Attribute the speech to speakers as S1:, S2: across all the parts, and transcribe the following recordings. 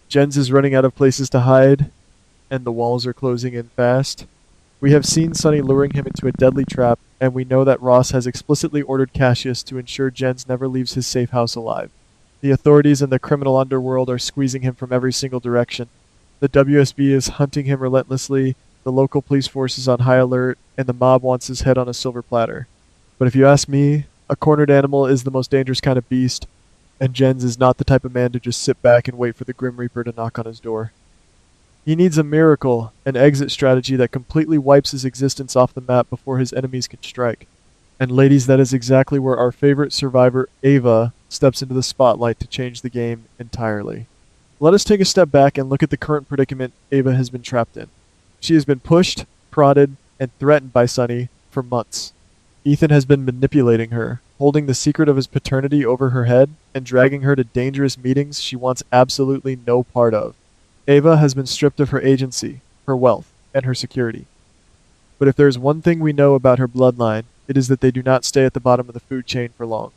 S1: Jens is running out of places to hide, and the walls are closing in fast. We have seen Sonny luring him into a deadly trap, and we know that Ross has explicitly ordered Cassius to ensure Jens never leaves his safe house alive. The authorities and the criminal underworld are squeezing him from every single direction. The WSB is hunting him relentlessly, the local police force is on high alert, and the mob wants his head on a silver platter. But if you ask me, a cornered animal is the most dangerous kind of beast, and Jens is not the type of man to just sit back and wait for the Grim Reaper to knock on his door. He needs a miracle, an exit strategy that completely wipes his existence off the map before his enemies can strike. And ladies, that is exactly where our favorite survivor, Ava, steps into the spotlight to change the game entirely. Let us take a step back and look at the current predicament Ava has been trapped in. She has been pushed, prodded, and threatened by Sonny for months. Ethan has been manipulating her, holding the secret of his paternity over her head, and dragging her to dangerous meetings she wants absolutely no part of. Ava has been stripped of her agency, her wealth, and her security. But if there is one thing we know about her bloodline, it is that they do not stay at the bottom of the food chain for long.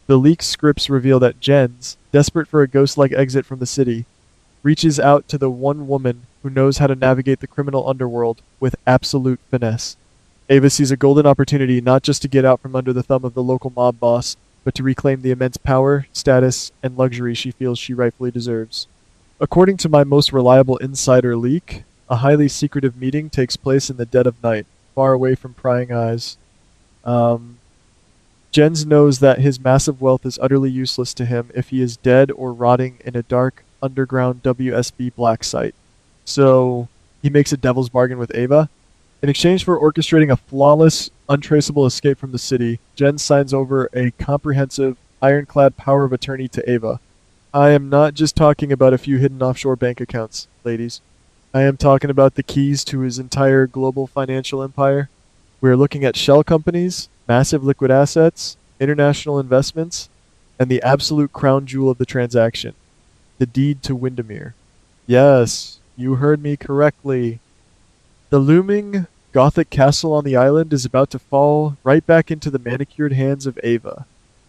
S1: The leaked scripts reveal that Jens, desperate for a ghost-like exit from the city, reaches out to the one woman who knows how to navigate the criminal underworld with absolute finesse. Ava sees a golden opportunity not just to get out from under the thumb of the local mob boss, but to reclaim the immense power, status, and luxury she feels she rightfully deserves. According to my most reliable insider leak, a highly secretive meeting takes place in the dead of night, far away from prying eyes. Jens knows that his massive wealth is utterly useless to him if he is dead or rotting in a dark, underground WSB black site. So, he makes a devil's bargain with Ava. In exchange for orchestrating a flawless, untraceable escape from the city, Jens signs over a comprehensive, ironclad power of attorney to Ava. I am not just talking about a few hidden offshore bank accounts, ladies. I am talking about the keys to his entire global financial empire. We are looking at shell companies, massive liquid assets, international investments, and the absolute crown jewel of the transaction, the deed to Windermere. Yes, you heard me correctly. The looming Gothic castle on the island is about to fall right back into the manicured hands of Ava.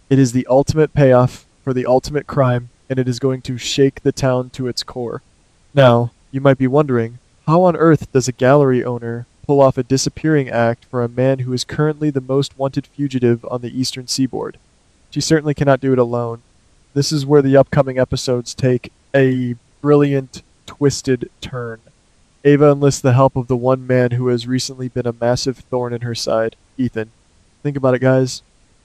S1: It is the ultimate payoff for the ultimate crime, and it is going to shake the town to its core. Now, you might be wondering, how on earth does a gallery owner pull off a disappearing act for a man who is currently the most wanted fugitive on the eastern seaboard? She certainly cannot do it alone. This is where the upcoming episodes take a brilliant, twisted turn. Ava enlists the help of the one man who has recently been a massive thorn in her side, Ethan. Think about it, guys.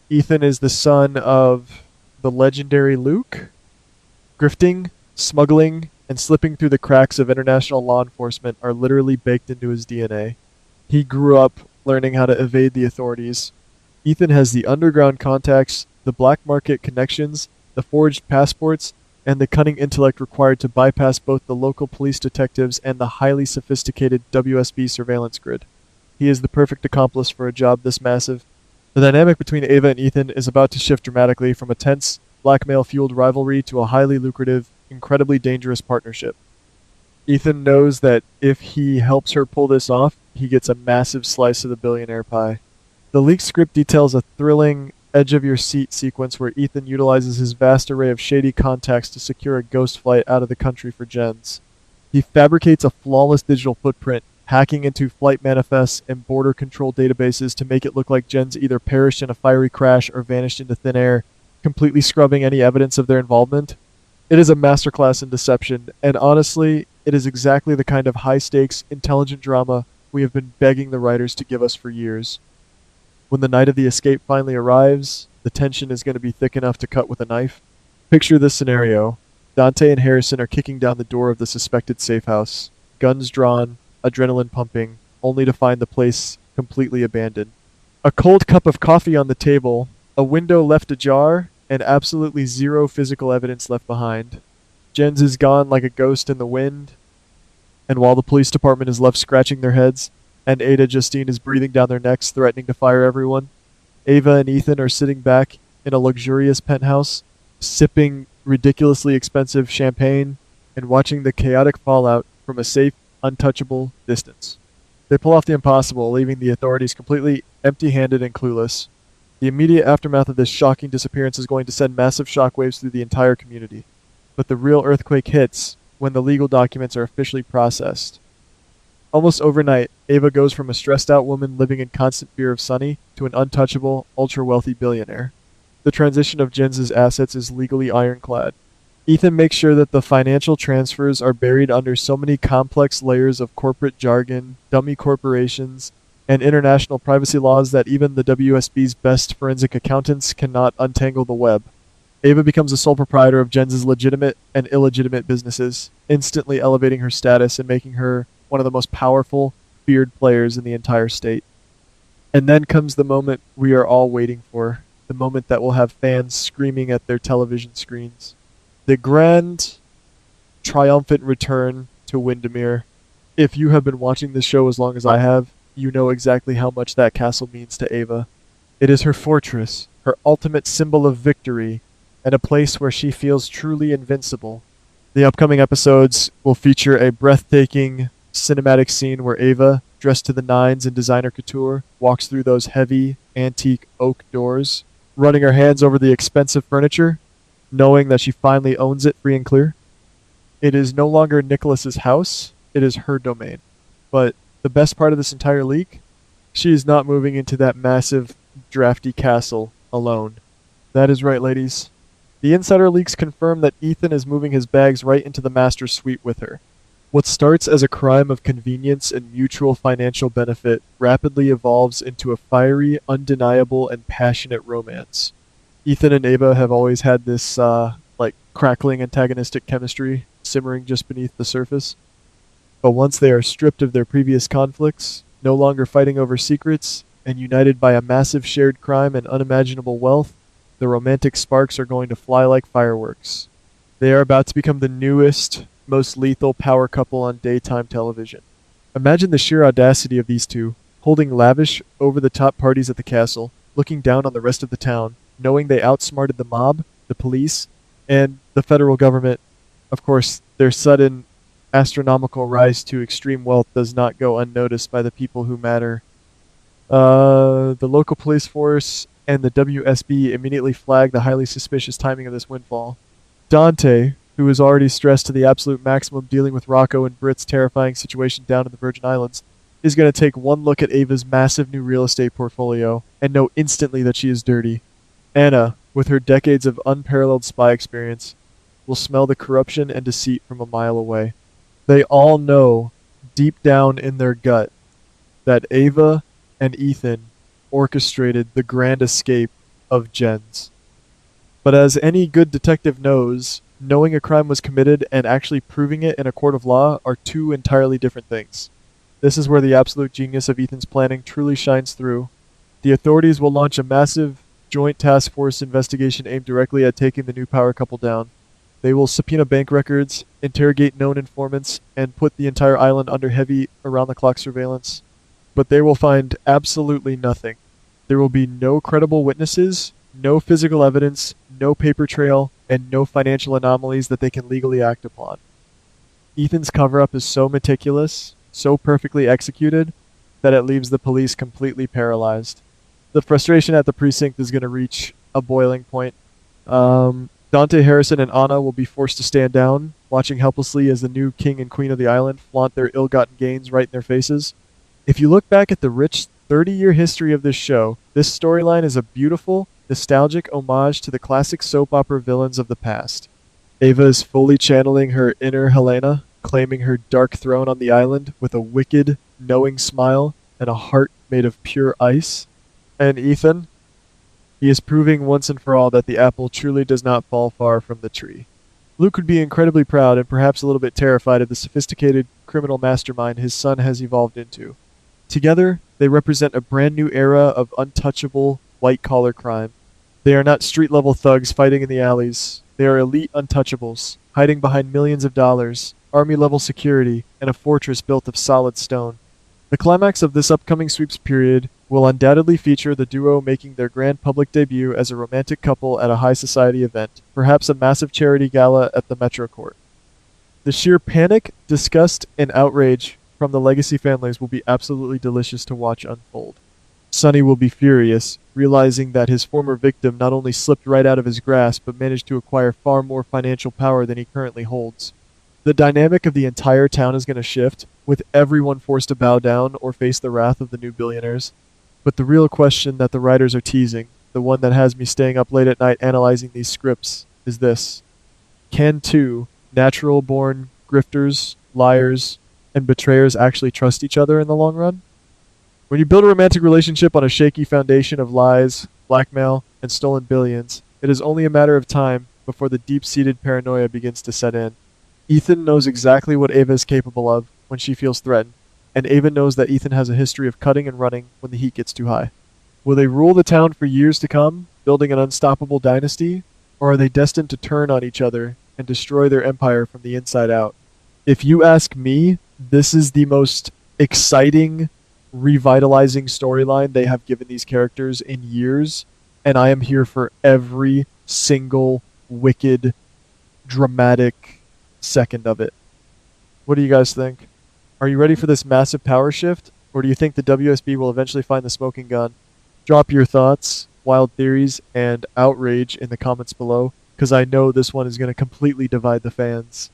S1: Ethan is the son of the legendary Luke. Grifting, smuggling, and slipping through the cracks of international law enforcement are literally baked into his DNA. He grew up learning how to evade the authorities. Ethan has the underground contacts, the black market connections, the forged passports, and the cunning intellect required to bypass both the local police detectives and the highly sophisticated WSB surveillance grid. He is the perfect accomplice for a job this massive. The dynamic between Ava and Ethan is about to shift dramatically from a tense, blackmail-fueled rivalry to a highly lucrative, incredibly dangerous partnership. Ethan knows that if he helps her pull this off, he gets a massive slice of the billionaire pie. The leaked script details a thrilling, edge-of-your-seat sequence where Ethan utilizes his vast array of shady contacts to secure a ghost flight out of the country for Jens. He fabricates a flawless digital footprint, hacking into flight manifests and border control databases to make it look like Jens either perished in a fiery crash or vanished into thin air, completely scrubbing any evidence of their involvement. It is a masterclass in deception, and honestly, it is exactly the kind of high-stakes, intelligent drama we have been begging the writers to give us for years. When the night of the escape finally arrives, the tension is going to be thick enough to cut with a knife. Picture this scenario. Dante and Harrison are kicking down the door of the suspected safe house, guns drawn, adrenaline pumping, only to find the place completely abandoned. A cold cup of coffee on the table, a window left ajar, and absolutely zero physical evidence left behind. Jens is gone like a ghost in the wind, and while the police department is left scratching their heads, and Ada Justine is breathing down their necks, threatening to fire everyone, Ava and Ethan are sitting back in a luxurious penthouse, sipping ridiculously expensive champagne, and watching the chaotic fallout from a safe, untouchable distance. They pull off the impossible, leaving the authorities completely empty-handed and clueless. The immediate aftermath of this shocking disappearance is going to send massive shockwaves through the entire community. But the real earthquake hits when the legal documents are officially processed. Almost overnight, Ava goes from a stressed out woman living in constant fear of Sonny to an untouchable, ultra wealthy billionaire. The transition of Jens's assets is legally ironclad. Ethan makes sure that the financial transfers are buried under so many complex layers of corporate jargon, dummy corporations, and international privacy laws that even the WSB's best forensic accountants cannot untangle the web. Ava becomes the sole proprietor of Jens's legitimate and illegitimate businesses, instantly elevating her status and making her one of the most powerful, feared players in the entire state. And then comes the moment we are all waiting for, the moment that will have fans screaming at their television screens. The grand, triumphant return to Windermere. If you have been watching this show as long as I have, you know exactly how much that castle means to Ava. It is her fortress, her ultimate symbol of victory, and a place where she feels truly invincible. The upcoming episodes will feature a breathtaking cinematic scene where Ava, dressed to the nines in designer couture, walks through those heavy, antique oak doors, running her hands over the expensive furniture, knowing that she finally owns it free and clear. It is no longer Nicholas's house, it is her domain. But the best part of this entire leak, she is not moving into that massive, drafty castle alone. That is right, ladies. The insider leaks confirm that Ethan is moving his bags right into the master suite with her. What starts as a crime of convenience and mutual financial benefit rapidly evolves into a fiery, undeniable, and passionate romance. Ethan and Ava have always had this, crackling antagonistic chemistry simmering just beneath the surface. But once they are stripped of their previous conflicts, no longer fighting over secrets, and united by a massive shared crime and unimaginable wealth, the romantic sparks are going to fly like fireworks. They are about to become the newest, most lethal power couple on daytime television. Imagine the sheer audacity of these two, holding lavish, over-the-top parties at the castle, looking down on the rest of the town, knowing they outsmarted the mob, the police, and the federal government. Of course, their sudden, astronomical rise to extreme wealth does not go unnoticed by the people who matter. The local police force and the WSB immediately flag the highly suspicious timing of this windfall. Dante, who is already stressed to the absolute maximum dealing with Rocco and Britt's terrifying situation down in the Virgin Islands, is going to take one look at Ava's massive new real estate portfolio and know instantly that she is dirty. Anna, with her decades of unparalleled spy experience, will smell the corruption and deceit from a mile away. They all know, deep down in their gut, that Ava and Ethan orchestrated the grand escape of Jens. But as any good detective knows, knowing a crime was committed and actually proving it in a court of law are two entirely different things. This is where the absolute genius of Ethan's planning truly shines through. The authorities will launch a massive joint task force investigation aimed directly at taking the new power couple down. They will subpoena bank records, interrogate known informants, and put the entire island under heavy around-the-clock surveillance. But they will find absolutely nothing. There will be no credible witnesses, no physical evidence, no paper trail, and no financial anomalies that they can legally act upon. Ethan's cover-up is so meticulous, so perfectly executed, that it leaves the police completely paralyzed. The frustration at the precinct is going to reach a boiling point. Dante, Harrison, and Anna will be forced to stand down, watching helplessly as the new king and queen of the island flaunt their ill-gotten gains right in their faces. If you look back at the rich 30-year history of this show, this storyline is a beautiful, nostalgic homage to the classic soap opera villains of the past. Ava is fully channeling her inner Helena, claiming her dark throne on the island with a wicked, knowing smile and a heart made of pure ice. And Ethan, he is proving once and for all that the apple truly does not fall far from the tree. Luke would be incredibly proud and perhaps a little bit terrified of the sophisticated criminal mastermind his son has evolved into. Together, they represent a brand new era of untouchable, white-collar crime. They are not street-level thugs fighting in the alleys. They are elite untouchables, hiding behind millions of dollars, army-level security, and a fortress built of solid stone. The climax of this upcoming sweeps period will undoubtedly feature the duo making their grand public debut as a romantic couple at a high society event, perhaps a massive charity gala at the Metro Court. The sheer panic, disgust, and outrage from the Legacy families will be absolutely delicious to watch unfold. Sonny will be furious, realizing that his former victim not only slipped right out of his grasp, but managed to acquire far more financial power than he currently holds. The dynamic of the entire town is going to shift, with everyone forced to bow down or face the wrath of the new billionaires. But the real question that the writers are teasing, the one that has me staying up late at night analyzing these scripts, is this. Can two natural-born grifters, liars, and betrayers actually trust each other in the long run? When you build a romantic relationship on a shaky foundation of lies, blackmail, and stolen billions, it is only a matter of time before the deep-seated paranoia begins to set in. Ethan knows exactly what Ava is capable of when she feels threatened, and Ava knows that Ethan has a history of cutting and running when the heat gets too high. Will they rule the town for years to come, building an unstoppable dynasty, or are they destined to turn on each other and destroy their empire from the inside out? If you ask me, this is the most exciting, revitalizing storyline they have given these characters in years, and I am here for every single wicked, dramatic second of it. What do you guys think? Are you ready for this massive power shift, or do you think the WSB will eventually find the smoking gun? Drop your thoughts, wild theories, and outrage in the comments below, because I know this one is going to completely divide the fans.